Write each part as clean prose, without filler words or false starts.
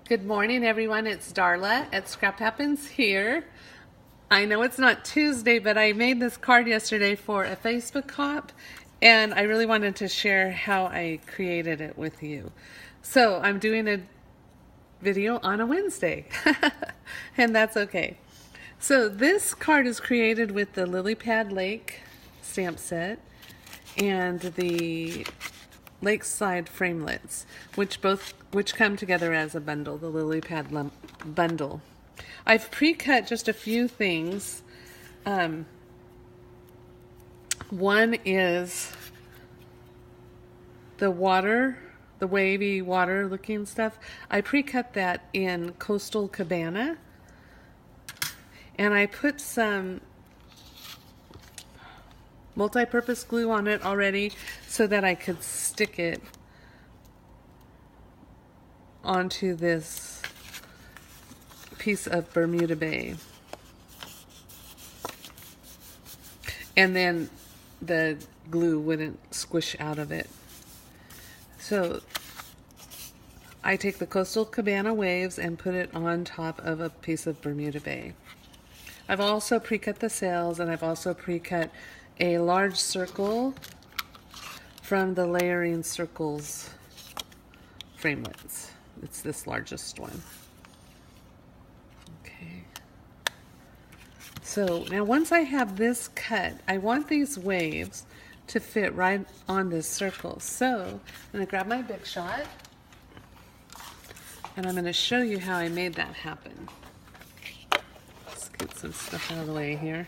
Good morning, everyone. It's Darla at Scrap Happens here. I know it's not Tuesday, but I made this card yesterday for a Facebook Hop, and I really wanted to share how I created it with you. So I'm doing a video on a Wednesday, and that's okay. So this card is created with the Lilypad Lake stamp set and the Lakeside framelits, which come together as a bundle, the Lilypad Bundle. I've pre-cut just a few things. One is the water, the wavy water looking stuff. I pre-cut that in Coastal Cabana, and I put some multi-purpose glue on it already so that I could stick it onto this piece of Bermuda Bay. And then the glue wouldn't squish out of it. So I take the Coastal Cabana waves and put it on top of a piece of Bermuda Bay. I've also pre-cut the sails, and I've also pre-cut a large circle from the Layering Circles framelits. It's this largest one. Okay. So now once I have this cut, I want these waves to fit right on this circle. So I'm going to grab my Big Shot, and I'm going to show you how I made that happen. Let's get some stuff out of the way here.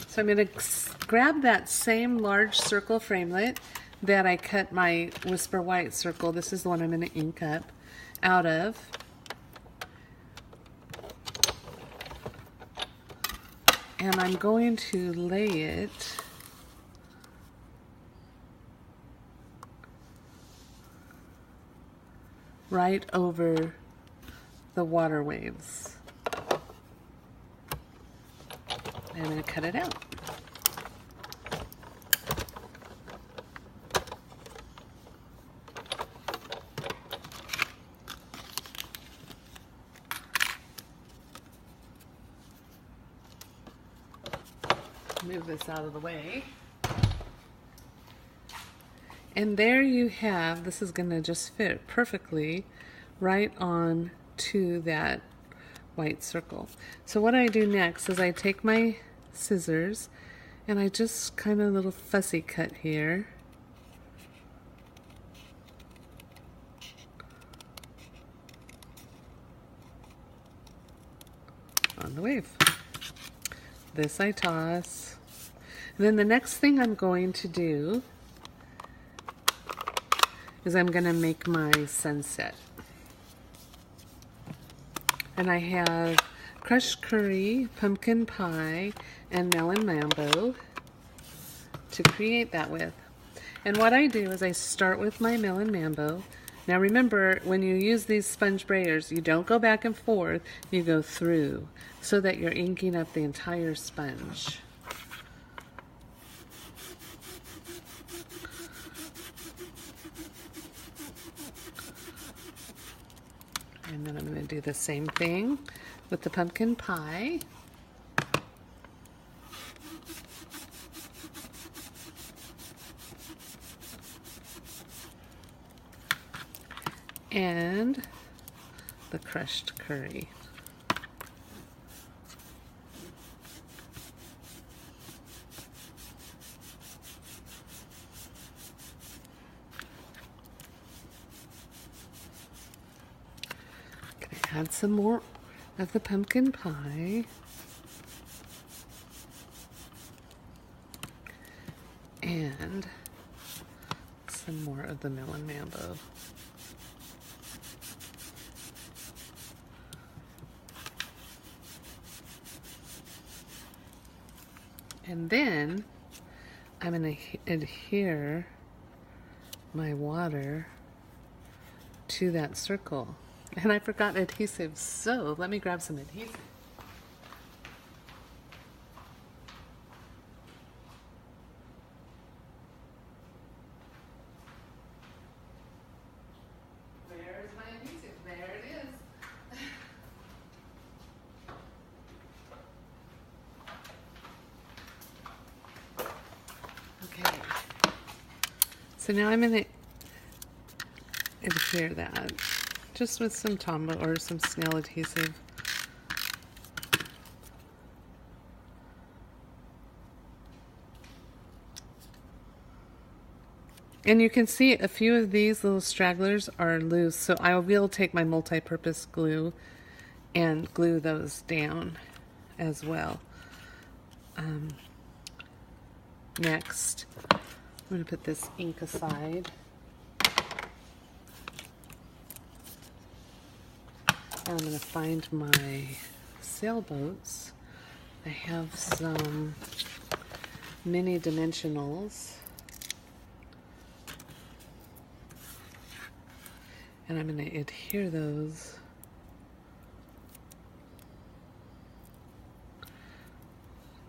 So I'm going to grab that same large circle framelit that I cut my Whisper White circle. This is the one I'm going to ink up out of. And I'm going to lay it right over the water waves. I'm going to cut it out. Move this out of the way. And there you have, this is going to just fit perfectly right on to that white circle. So what I do next is I take my scissors and I just kind of a little fussy cut here. On the wave. This I toss. And then the next thing I'm going to do is I'm going to make my sunset. And I have crushed curry, pumpkin pie, and melon mambo to create that with. And what I do is I start with my melon mambo. Now remember, when you use these sponge brayers, you don't go back and forth, you go through so that you're inking up the entire sponge. And then I'm going to do the same thing with the pumpkin pie. And the crushed curry. Add some more of the pumpkin pie. And some more of the melon mambo. And then I'm going to adhere my water to that circle. And I forgot adhesive, so let me grab some adhesive. So now I'm going to adhere that just with some Tombow or some snail adhesive. And you can see a few of these little stragglers are loose, so I will take my multi-purpose glue and glue those down as well. Next, I'm going to put this ink aside. And I'm going to find my sailboats. I have some mini dimensionals. And I'm going to adhere those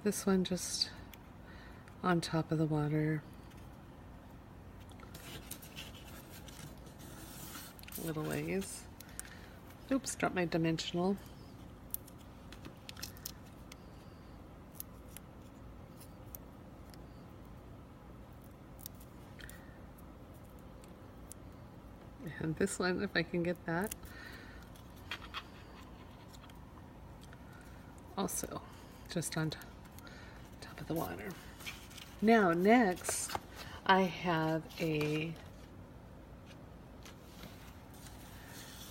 this one just on top of the water. Little ways. Oops, dropped my dimensional. And this one, if I can get that. Also, just on top of the water. Now, next, I have a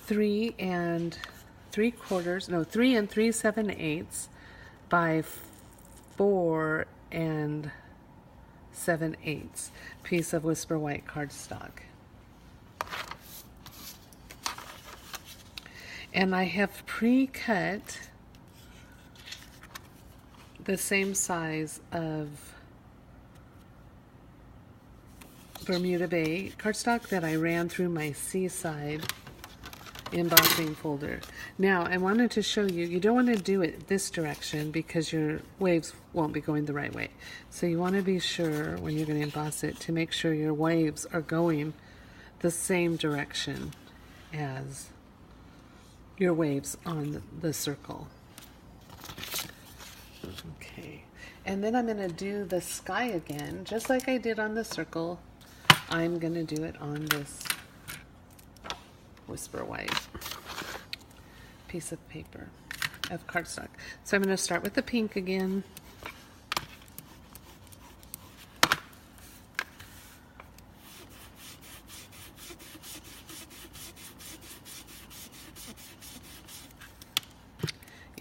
3 and 3/7/8 by 4 and 7/8 piece of Whisper White cardstock. And I have pre-cut the same size of Bermuda Bay cardstock that I ran through my Seaside embossing folder. Now, I wanted to show you, you don't want to do it this direction because your waves won't be going the right way. So you want to be sure when you're going to emboss it to make sure your waves are going the same direction as your waves on the circle. Okay, and then I'm going to do the sky again, just like I did on the circle. I'm going to do it on this Whisper White piece of paper of cardstock. So I'm going to start with the pink again.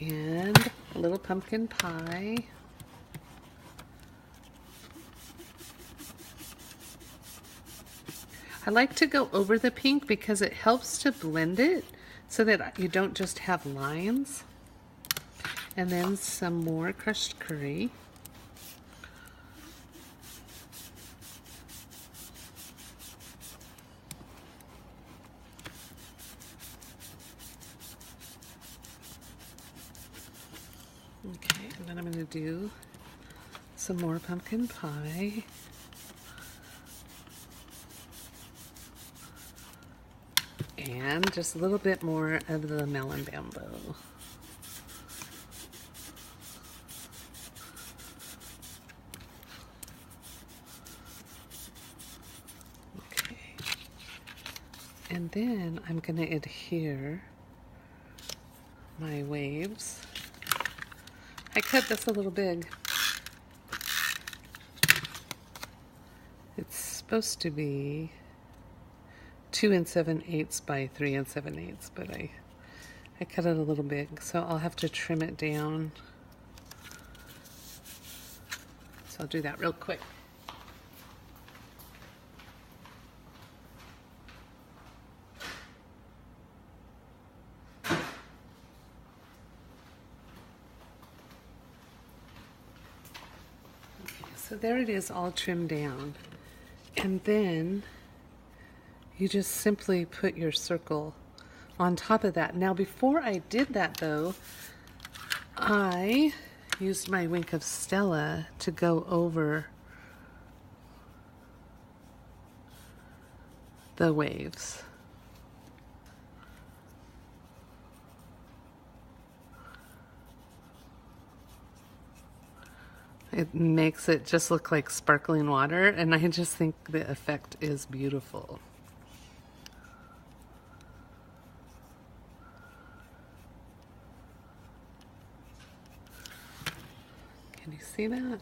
And a little pumpkin pie. I like to go over the pink because it helps to blend it so that you don't just have lines. And then some more crushed curry. Okay, and then I'm going to do some more pumpkin pie. And just a little bit more of the melon bamboo. Okay. And then I'm going to adhere my waves. I cut this a little big. It's supposed to be 2 7/8 by 3 7/8, but I cut it a little big, so I'll have to trim it down. So I'll do that real quick. So there it is, all trimmed down. And then you just simply put your circle on top of that. Now, before I did that though, I used my Wink of Stella to go over the waves. It makes it just look like sparkling water, and I just think the effect is beautiful. Can you see that?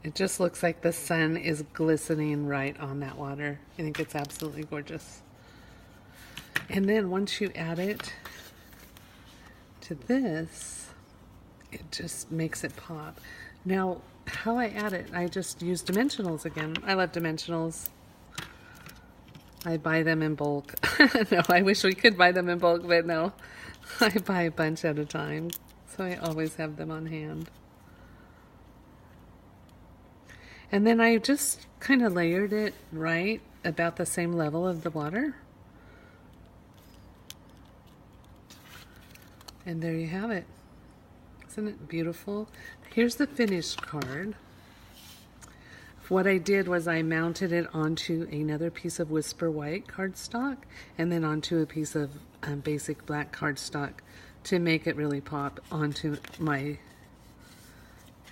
It just looks like the sun is glistening right on that water. I think it's absolutely gorgeous. And then once you add it to this, it just makes it pop. Now, how I add it, I just use dimensionals again. I love dimensionals. I buy them in bulk. No, I wish we could buy them in bulk, but no. I buy a bunch at a time, so I always have them on hand. And then I just kind of layered it right about the same level of the water. And there you have it. Isn't it beautiful? Here's the finished card. What I did was I mounted it onto another piece of Whisper White cardstock and then onto a piece of basic black cardstock to make it really pop onto my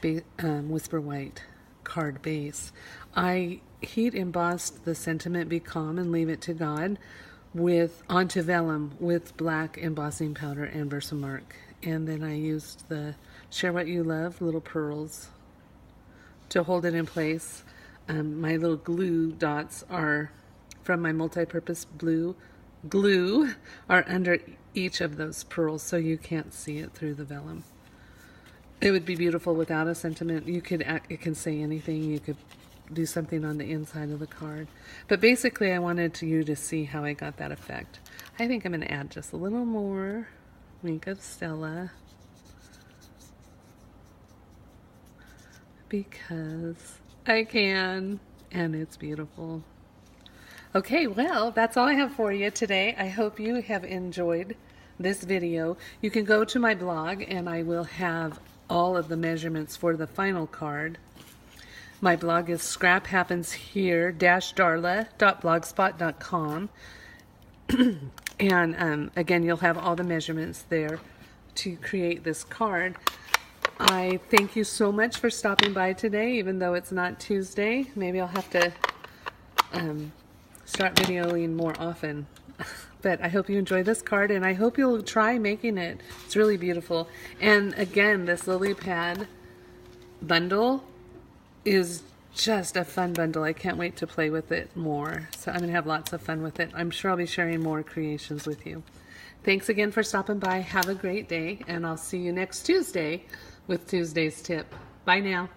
Whisper White card base. I heat embossed the sentiment "Be Calm and Leave It to God" onto vellum with black embossing powder and Versamark, and then I used the Share What You Love little pearls to hold it in place. My little glue dots are from my multi-purpose blue glue are under each of those pearls, so you can't see it through the vellum. It would be beautiful without a sentiment. It can say anything. You could do something on the inside of the card. But basically, I wanted you to see how I got that effect. I think I'm going to add just a little more Wink of Stella, because I can, and it's beautiful. Okay, well, that's all I have for you today. I hope you have enjoyed this video. You can go to my blog, and I will have all of the measurements for the final card. My blog is scraphappenshere-darla.blogspot.com. And again, you'll have all the measurements there to create this card. I thank you so much for stopping by today, even though it's not Tuesday. Maybe I'll have to start videoing more often. But I hope you enjoy this card, and I hope you'll try making it. It's really beautiful. And again, this Lilypad bundle is just a fun bundle. I can't wait to play with it more. So I'm going to have lots of fun with it. I'm sure I'll be sharing more creations with you. Thanks again for stopping by. Have a great day, and I'll see you next Tuesday with Tuesday's tip. Bye now.